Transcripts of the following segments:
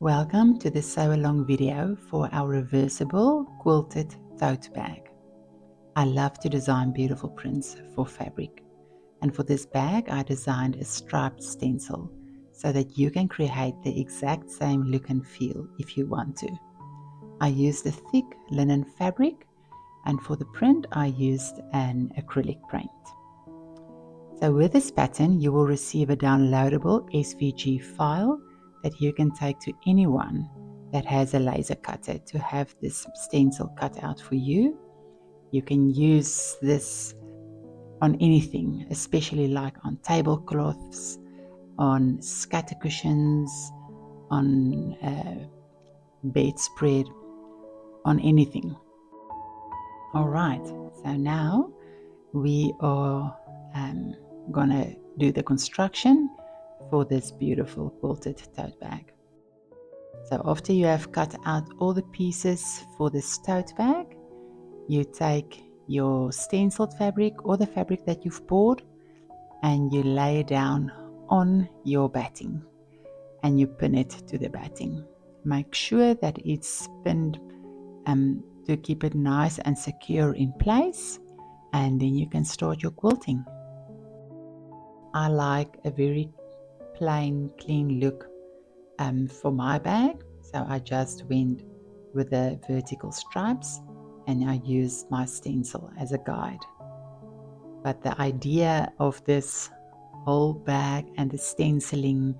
Welcome to this sew-along video for our reversible quilted tote bag. I love to design beautiful prints for fabric, and for this bag I designed a striped stencil so that you can create the exact same look and feel if you want to. I used a thick linen fabric, and for the print I used an acrylic paint. So with this pattern you will receive a downloadable SVG file that you can take to anyone that has a laser cutter to have this stencil cut out for you. You can use this on anything, especially like on tablecloths, on scatter cushions, on bedspread, on anything. Alright, so now we are gonna do the construction for this beautiful quilted tote bag. So after you have cut out all the pieces for this tote bag, you take your stenciled fabric or the fabric that you've bought and you lay it down on your batting and you pin it to the batting. Make sure that it's pinned to keep it nice and secure in place, and then you can start your quilting. I like a very plain, clean look for my bag, so I just went with the vertical stripes and I used my stencil as a guide. But the idea of this whole bag and the stenciling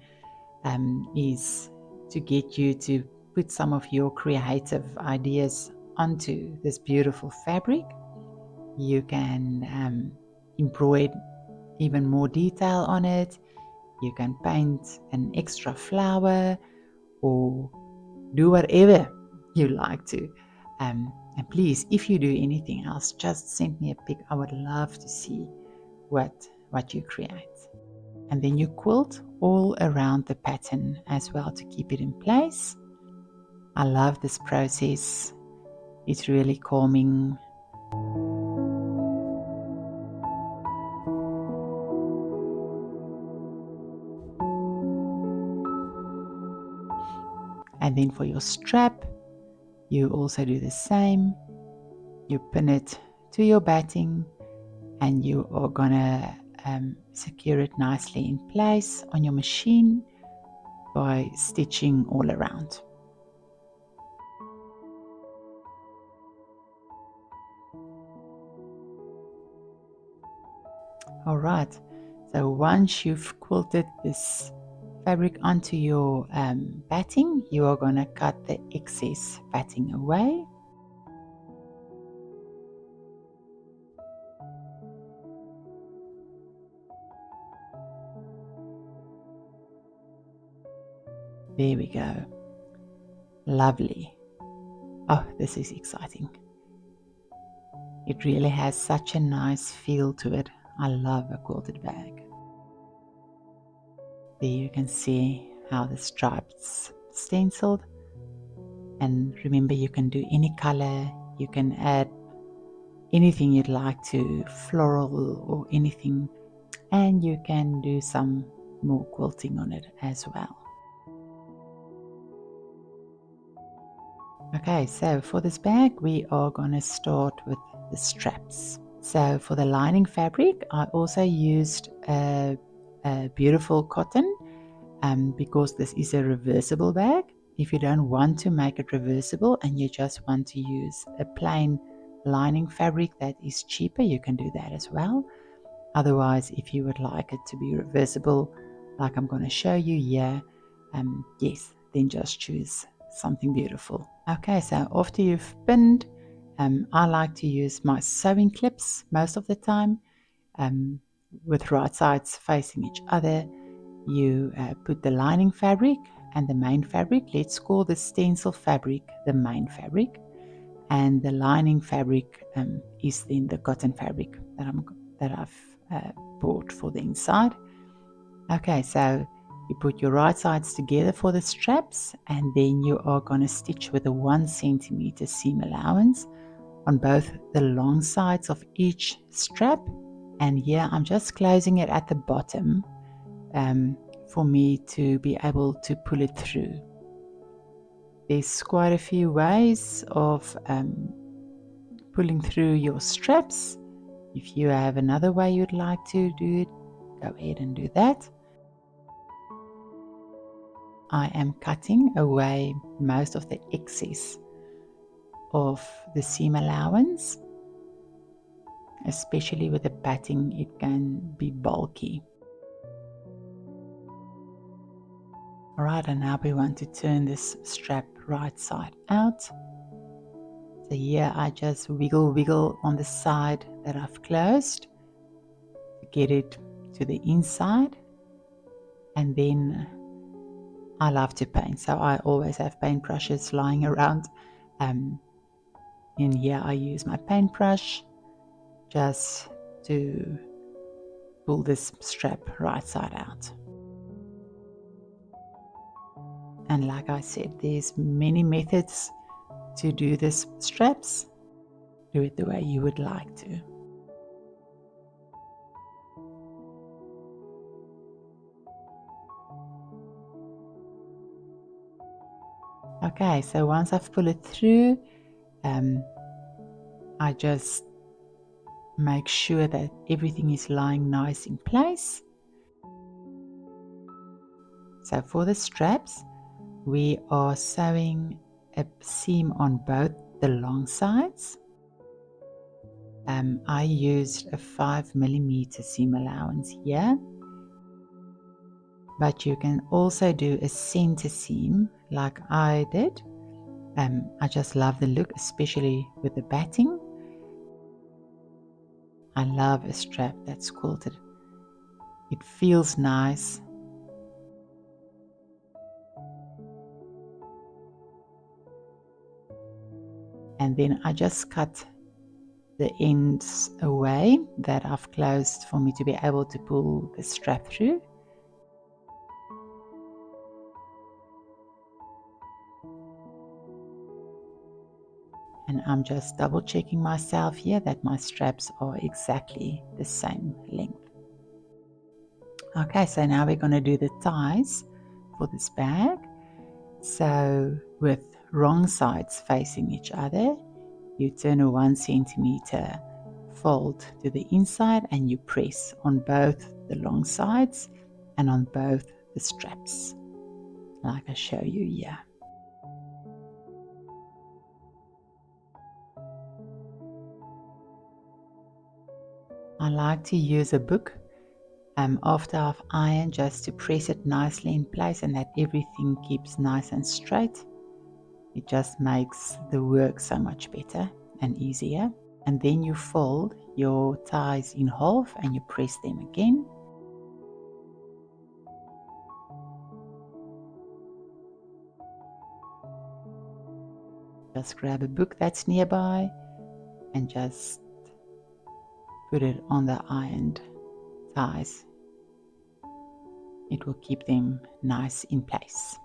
is to get you to put some of your creative ideas onto this beautiful fabric. You can embroider even more detail on it. You can paint an extra flower or do whatever you like to. And please, if you do anything else, just send me a pic. I would love to see what you create. And then you quilt all around the pattern as well to keep it in place. I love this process. It's really calming. And then for your strap, you also do the same. You pin it to your batting and you are gonna secure it nicely in place on your machine by stitching all around. Alright, so once you've quilted this fabric onto your batting, you are going to cut the excess batting away. There we go. Lovely. Oh, this is exciting. It really has such a nice feel to it. I love a quilted bag. There you can see how the stripes stenciled. And remember, you can do any color. You can add anything you'd like to, floral or anything. And you can do some more quilting on it as well. Okay, so for this bag we are going to start with the straps. So for the lining fabric I also used a beautiful cotton because this is a reversible bag. If you don't want to make it reversible and you just want to use a plain lining fabric that is cheaper, you can do that as well. Otherwise, if you would like it to be reversible like I'm going to show you here, yes, then just choose something beautiful. Okay, so after you've pinned, I like to use my sewing clips most of the time with right sides facing each other. You put the lining fabric and the main fabric. Let's call the stencil fabric the main fabric, and the lining fabric is then the cotton fabric that I've bought for the inside. Okay, so you put your right sides together for the straps, and then you are going to stitch with a 1 centimeter seam allowance on both the long sides of each strap. And here I'm just closing it at the bottom for me to be able to pull it through. there's quite a few ways of pulling through your straps. If you have another way you'd like to do it, go ahead and do that. I am cutting away most of the excess of the seam allowance. Especially with the batting, it can be bulky. Alright, and now we want to turn this strap right side out. So here I just wiggle on the side that I've closed to get it to the inside. And then I love to paint, so I always have paintbrushes lying around. In here I use my paintbrush just to pull this strap right side out. And like I said, there's many methods to do this straps. Do it the way you would like to. Okay, so once I've pulled it through, I just make sure that everything is lying nice in place. So for the straps, we are sewing a seam on both the long sides. I used a 5mm seam allowance here, but you can also do a center seam like I did. I just love the look, especially with the batting. I love a strap that's quilted. It feels nice. And then I just cut the ends away that I've closed for me to be able to pull the strap through. And I'm just double checking myself here that my straps are exactly the same length. Okay, so now we're going to do the ties for this bag. So with wrong sides facing each other, you turn a 1 centimeter fold to the inside and you press on both the long sides and on both the straps, like I show you here. I like to use a book after I've ironed just to press it nicely in place and that everything keeps nice and straight. It just makes the work so much better and easier. And then you fold your ties in half and you press them again. Just grab a book that's nearby and just put it on the ironed ties. It will keep them nice in place.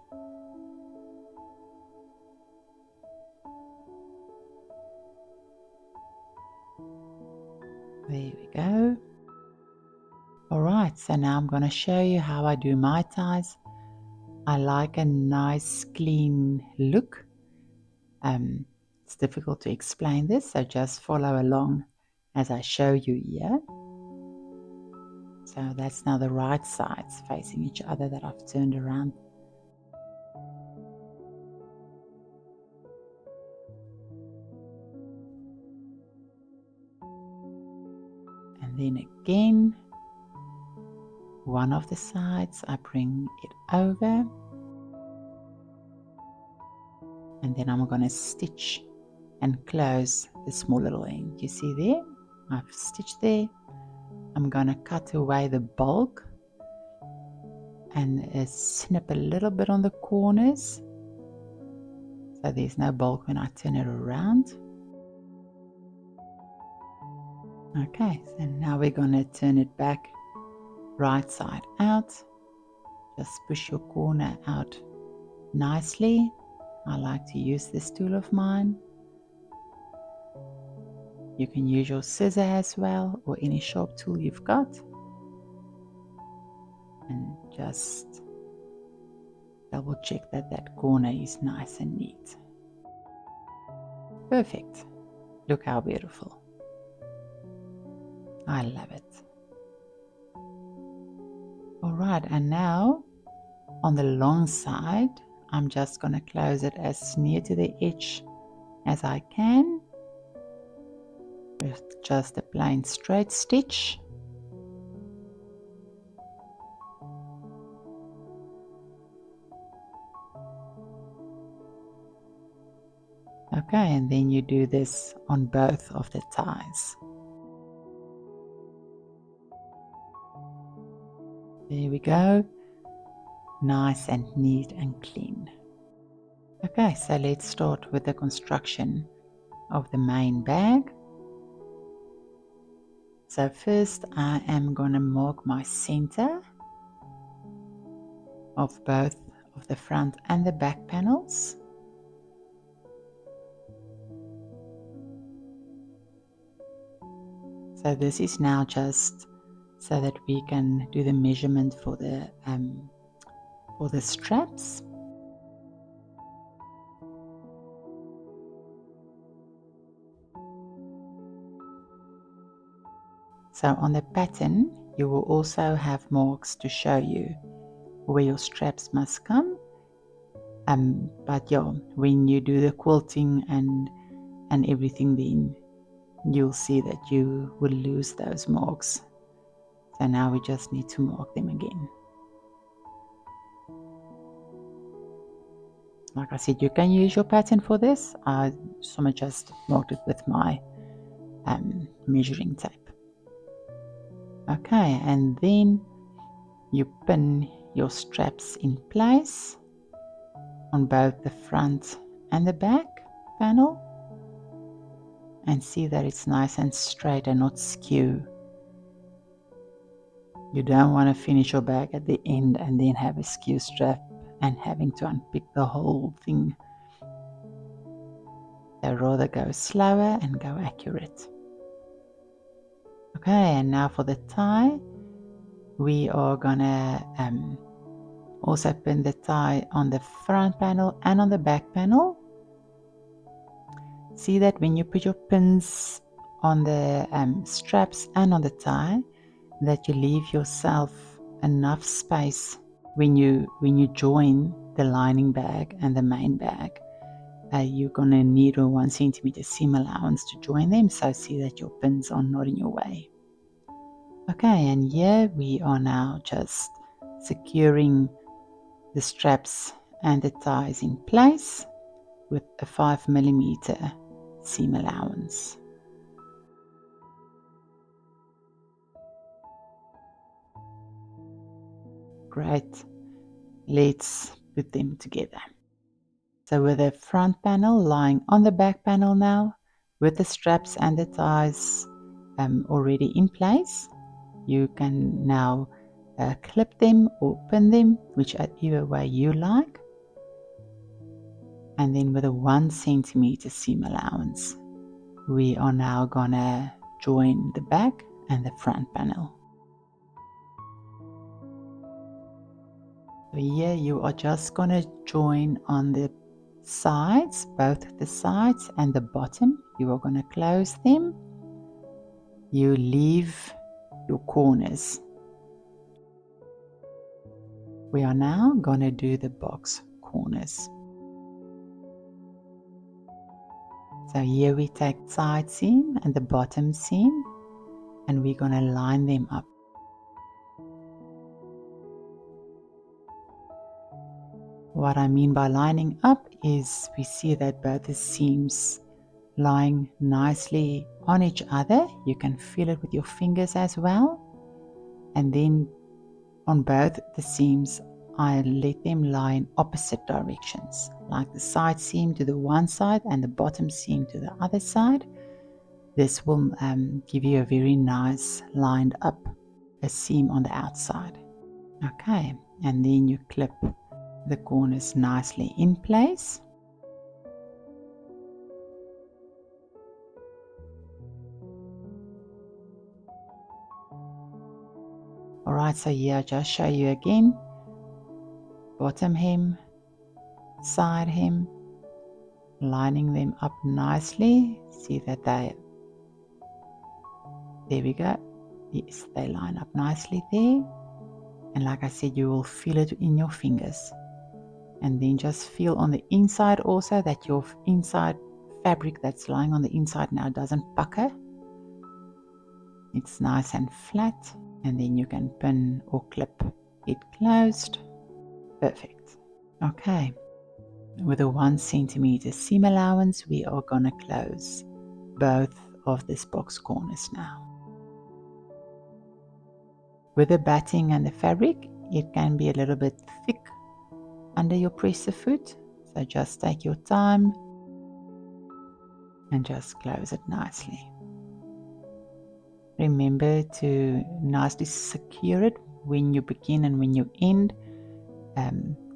There we go. Alright, so now I'm going to show you how I do my ties. I like a nice clean look. It's difficult to explain this, so just follow along as I show you here. So that's now the right sides facing each other that I've turned around. And then again, one of the sides, I bring it over. And then I'm going to stitch and close the small little end. You see there? I've stitched there. I'm going to cut away the bulk and snip a little bit on the corners so there's no bulk when I turn it around. Okay, so now we're going to turn it back right side out. Just push your corner out nicely. I like to use this tool of mine. You can use your scissor as well or any sharp tool you've got. And just double check that that corner is nice and neat. Perfect. Look how beautiful. I love it. Alright, and now on the long side, I'm just going to close it as near to the edge as I can with just a plain straight stitch. Okay, and then you do this on both of the ties. There we go. Nice and neat and clean. Okay, so let's start with the construction of the main bag. So first I am going to mark my center of both of the front and the back panels. So this is now just so that we can do the measurement for the straps. So on the pattern, you will also have marks to show you where your straps must come. But yeah, when you do the quilting and everything, then you'll see that you will lose those marks. So now we just need to mark them again. Like I said, you can use your pattern for this. I just marked it with my measuring tape. Okay, and then you pin your straps in place on both the front and the back panel, and see that it's nice and straight and not skew. You don't want to finish your bag at the end and then have a skew strap and having to unpick the whole thing. So rather go slower and go accurate. Okay, and now for the tie, we are gonna also pin the tie on the front panel and on the back panel. See that when you put your pins on the straps and on the tie, that you leave yourself enough space when you join the lining bag and the main bag. You're gonna need a 1 centimeter seam allowance to join them, so see that your pins are not in your way. Okay, and here we are now just securing the straps and the ties in place with a 5 millimeter seam allowance. Great, let's put them together. So with the front panel lying on the back panel now, with the straps and the ties already in place, you can now clip them or pin them, whichever way you like. And then with a 1 centimeter seam allowance, we are now gonna join the back and the front panel. So here you are just gonna join on the sides, both the sides and the bottom. You are gonna close them. You leave your corners. We are now gonna do the box corners. So here we take side seam and the bottom seam, and we're gonna line them up. What I mean by lining up is we see that both the seams lying nicely on each other. You can feel it with your fingers as well. And then on both the seams, I let them lie in opposite directions, like the side seam to the one side and the bottom seam to the other side. This will give you a very nice lined up a seam on the outside. Okay, and then you clip the corners nicely in place. Alright, so here I'll just show you again. Bottom hem, side hem, lining them up nicely. See that there we go. Yes, they line up nicely there. And like I said, you will feel it in your fingers. And then just feel on the inside also that your inside fabric that's lying on the inside now doesn't pucker. It's nice and flat. And then you can pin or clip it closed. Perfect. Okay. With a 1 centimeter seam allowance, we are going to close both of this box corners now. With the batting and the fabric, it can be a little bit thick under your presser foot, so just take your time and just close it nicely. Remember to nicely secure it when you begin and when you end.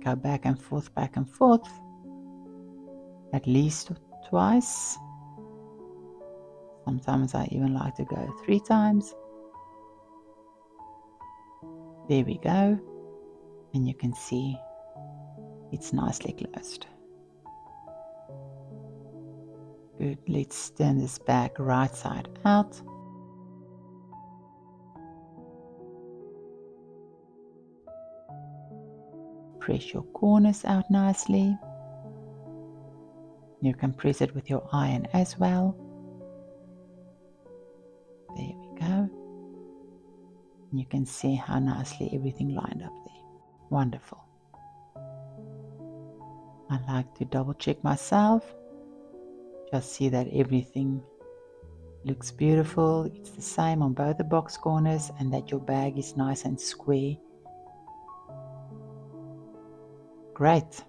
Go back and forth, at least twice. Sometimes I even like to go 3 times. There we go, and you can see it's nicely closed. Good, let's turn this back right side out. Press your corners out nicely. You can press it with your iron as well. There we go. You can see how nicely everything lined up there. Wonderful. I like to double check myself. Just see that everything looks beautiful. It's the same on both the box corners, and that your bag is nice and square. Great.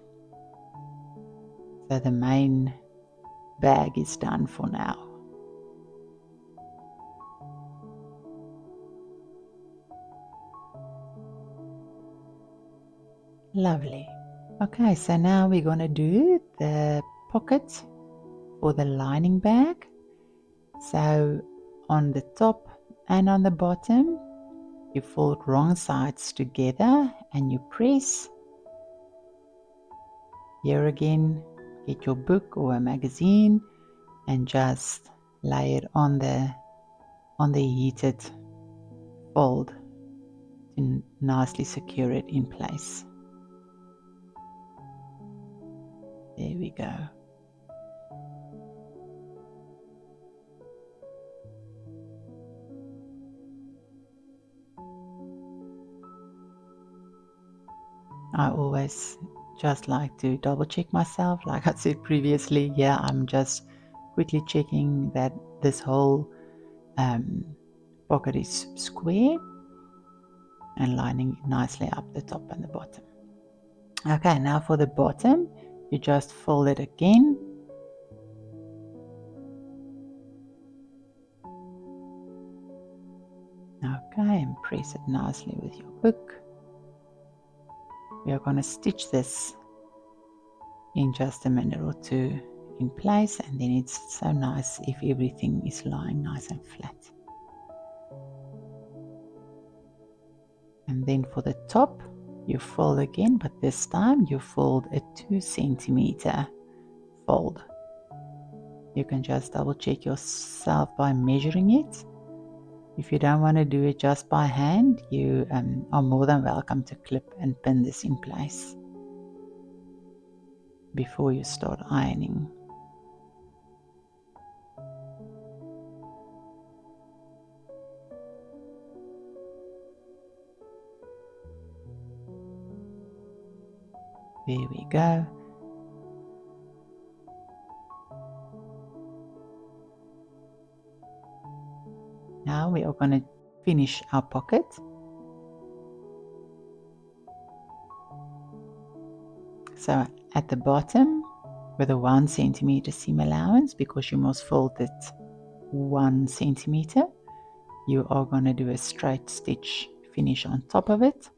So the main bag is done for now. Lovely. Okay, so now we're going to do the pocket for the lining bag. So on the top and on the bottom, you fold wrong sides together and you press. Here again, get your book or a magazine and just lay it on the heated fold to nicely secure it in place. There we go. I always just like to double check myself. Like I said previously, yeah, I'm just quickly checking that this whole pocket is square and lining it nicely up the top and the bottom. Okay, now for the bottom, you just fold it again. Okay, and press it nicely with your book. We are going to stitch this in just a minute or two in place, and then it's so nice if everything is lying nice and flat. And then for the top, you fold again, but this time you fold a 2 centimeter fold. You can just double check yourself by measuring it. If you don't want to do it just by hand, you are more than welcome to clip and pin this in place before you start ironing. There we go. Now we are going to finish our pocket. So at the bottom, with a 1 centimeter seam allowance, because you must fold it 1 centimeter, you are going to do a straight stitch finish on top of it.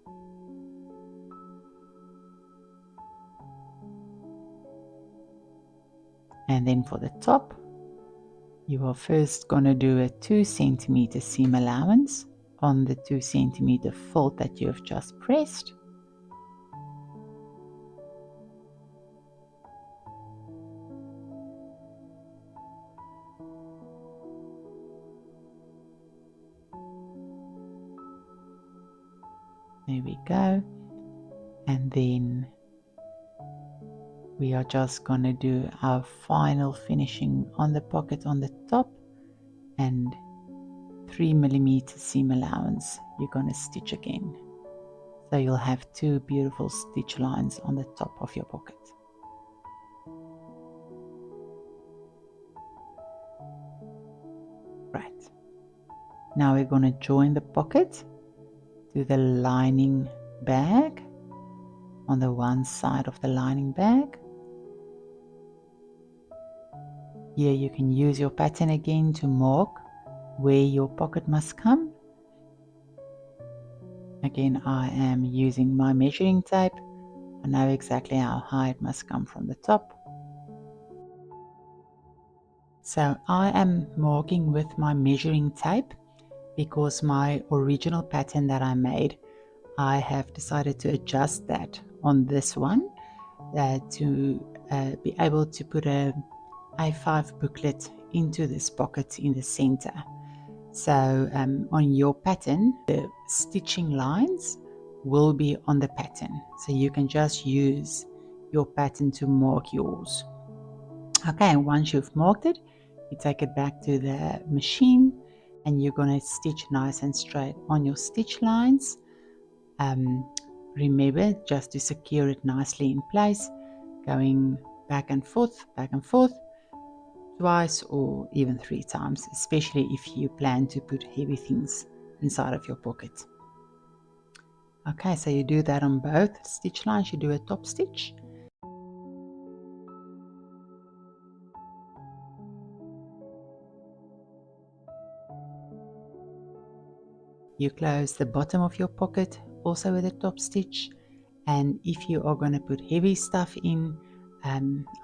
And then for the top, you are first going to do a 2 centimeter seam allowance on the 2 centimeter fold that you have just pressed. There we go. And then we are just going to do our final finishing on the pocket on the top, and 3mm seam allowance you're going to stitch again. So you'll have two beautiful stitch lines on the top of your pocket. Right. Now we're going to join the pocket to the lining bag on the one side of the lining bag. Here you can use your pattern again to mark where your pocket must come. Again, I am using my measuring tape. I know exactly how high it must come from the top. So I am marking with my measuring tape because my original pattern that I made, I have decided to adjust that on this one to be able to put a A5 booklet into this pocket in the center. So on your pattern, the stitching lines will be on the pattern. So you can just use your pattern to mark yours. Okay, and once you've marked it, you take it back to the machine and you're going to stitch nice and straight on your stitch lines. Remember just to secure it nicely in place, going back and forth, twice or even 3 times, especially if you plan to put heavy things inside of your pocket. Okay, so you do that on both stitch lines. You do a top stitch. You close the bottom of your pocket also with a top stitch, and if you are going to put heavy stuff in,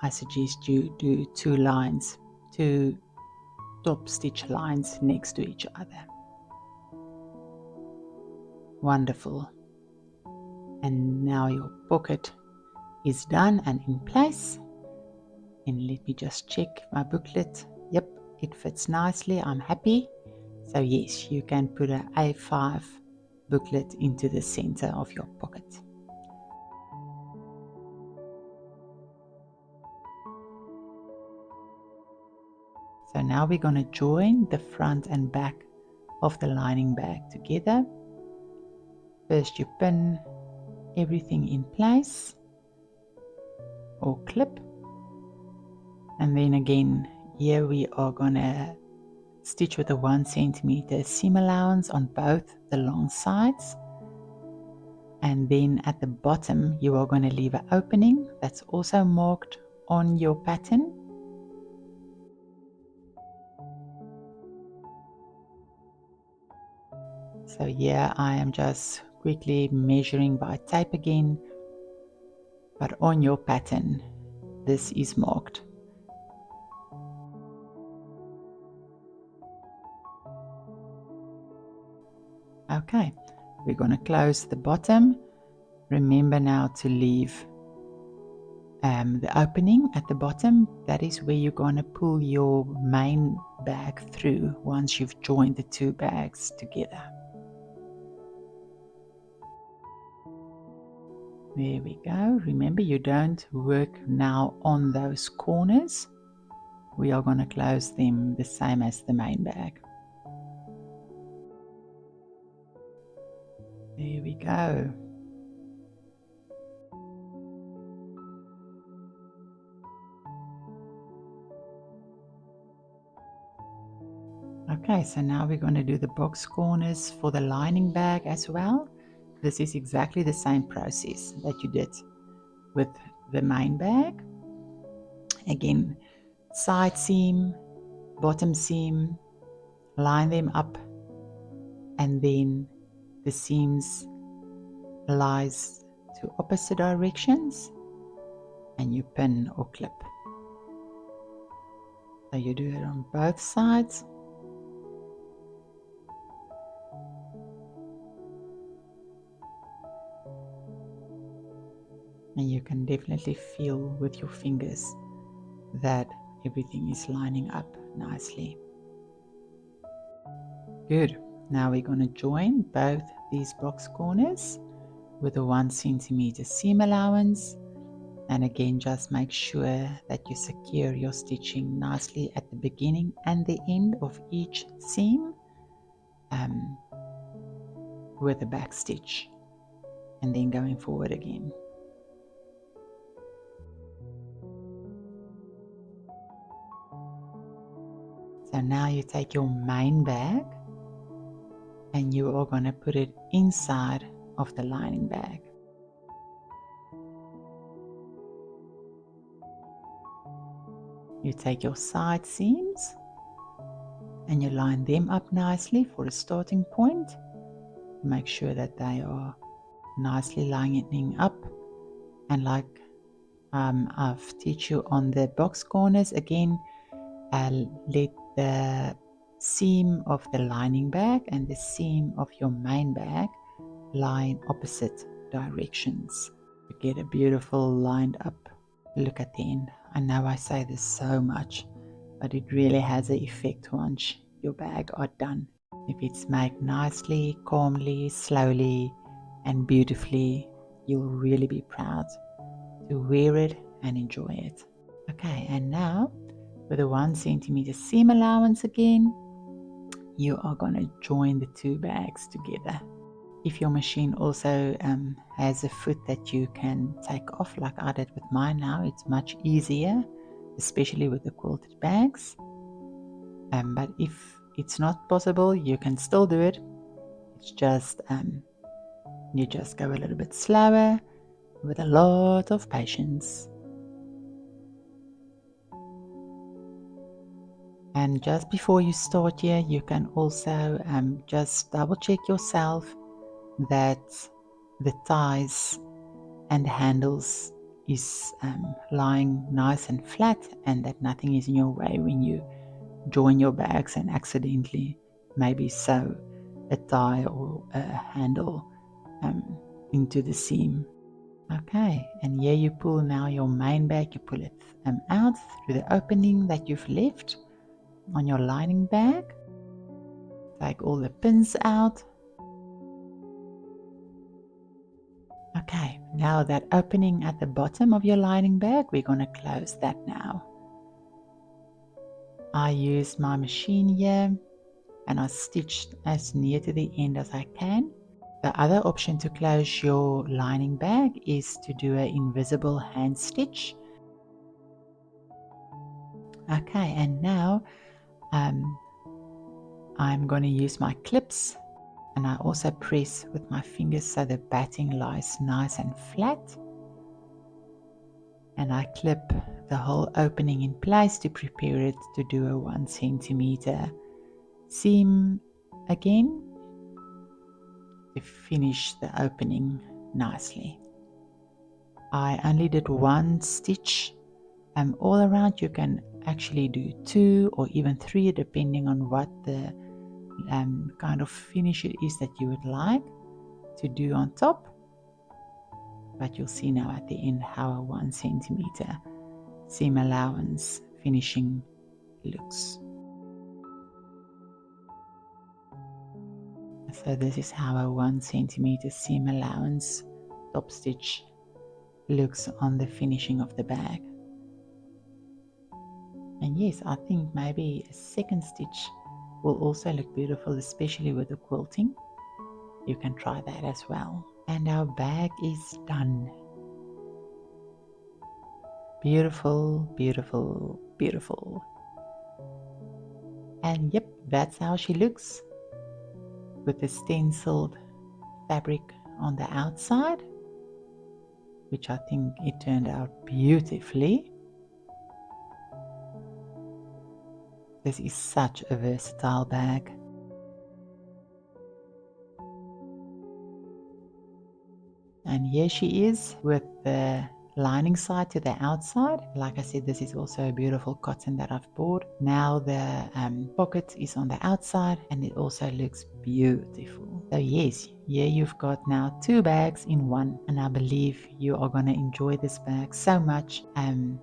I suggest you do 2 lines, 2 top stitch lines next to each other. Wonderful. And now your pocket is done and in place. And let me just check my booklet. Yep, it fits nicely. I'm happy. So yes, you can put an A5 booklet into the center of your pocket. So now we're going to join the front and back of the lining bag together. First you pin everything in place or clip, and then again here we are going to stitch with a 1 centimeter seam allowance on both the long sides, and then at the bottom you are going to leave an opening that's also marked on your pattern. So here I am just quickly measuring by tape again, but on your pattern this is marked. Okay, we're going to close the bottom. Remember now to leave the opening at the bottom. That is where you're going to pull your main bag through once you've joined the 2 bags together. There we go. Remember, you don't work now on those corners. We are going to close them the same as the main bag. There we go. Okay, so now we're going to do the box corners for the lining bag as well. This is exactly the same process that you did with the main bag. Again, side seam, bottom seam, line them up, and then the seams lies to opposite directions, and you pin or clip. So you do it on both sides. And you can definitely feel with your fingers that everything is lining up nicely. Good. Now we're going to join both these box corners with a 1 centimeter seam allowance. And again, just make sure that you secure your stitching nicely at the beginning and the end of each seam with a back stitch, and then going forward again. So now you take your main bag and you are going to put it inside of the lining bag. You take your side seams and you line them up nicely for a starting point. Make sure that they are nicely lining up, and like I've teach you on the box corners, again let the seam of the lining bag and the seam of your main bag lie in opposite directions. You get a beautiful lined up look at the end. I know I say this so much, but it really has an effect once your bag are done. If it's made nicely, calmly, slowly and beautifully, you'll really be proud to wear it and enjoy it. Okay, and now with a 1 centimeter seam allowance again, you are going to join the two bags together. If your machine also has a foot that you can take off like I did with mine now, it's much easier, especially with the quilted bags. But if it's not possible, you can still do it. It's just you just go a little bit slower with a lot of patience. And just before you start here, you can also just double check yourself that the ties and the handles is lying nice and flat, and that nothing is in your way when you join your bags and accidentally maybe sew a tie or a handle into the seam. Okay, and here you pull now your main bag, you pull it out through the opening that you've left on your lining bag. Take all the pins out. Okay, now that opening at the bottom of your lining bag, we're going to close that now. I used my machine here and I stitched as near to the end as I can. The other option to close your lining bag is to do an invisible hand stitch. Okay, and now I'm going to use my clips, and I also press with my fingers so the batting lies nice and flat. And I clip the whole opening in place to prepare it to do a 1 centimeter seam again to finish the opening nicely. I only did 1 stitch all around. You can actually do 2 or even 3 depending on what the kind of finish it is that you would like to do on top. But you'll see now at the end how a 1 centimeter seam allowance finishing looks. So this is how a 1 centimeter seam allowance top stitch looks on the finishing of the bag. And yes, I think maybe a second stitch will also look beautiful, especially with the quilting. You can try that as well. And our bag is done. Beautiful, beautiful, beautiful. And yep, that's how she looks with the stenciled fabric on the outside, which I think it turned out beautifully. This is such a versatile bag. And here she is with the lining side to the outside. Like I said, this is also a beautiful cotton that I've bought. Now the pocket is on the outside and it also looks beautiful. So yes, here you've got now 2 bags in one, and I believe you are going to enjoy this bag so much.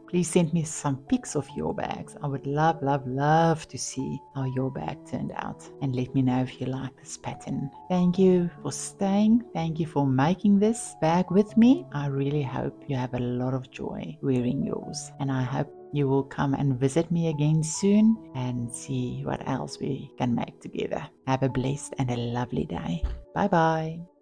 Please send me some pics of your bags. I would love to see how your bag turned out, and let me know if you like this pattern. Thank you for staying. Thank you for making this bag with me. I really hope you have a lot of joy wearing yours, and I hope you will come and visit me again soon and see what else we can make together. Have a blessed and a lovely day. Bye bye.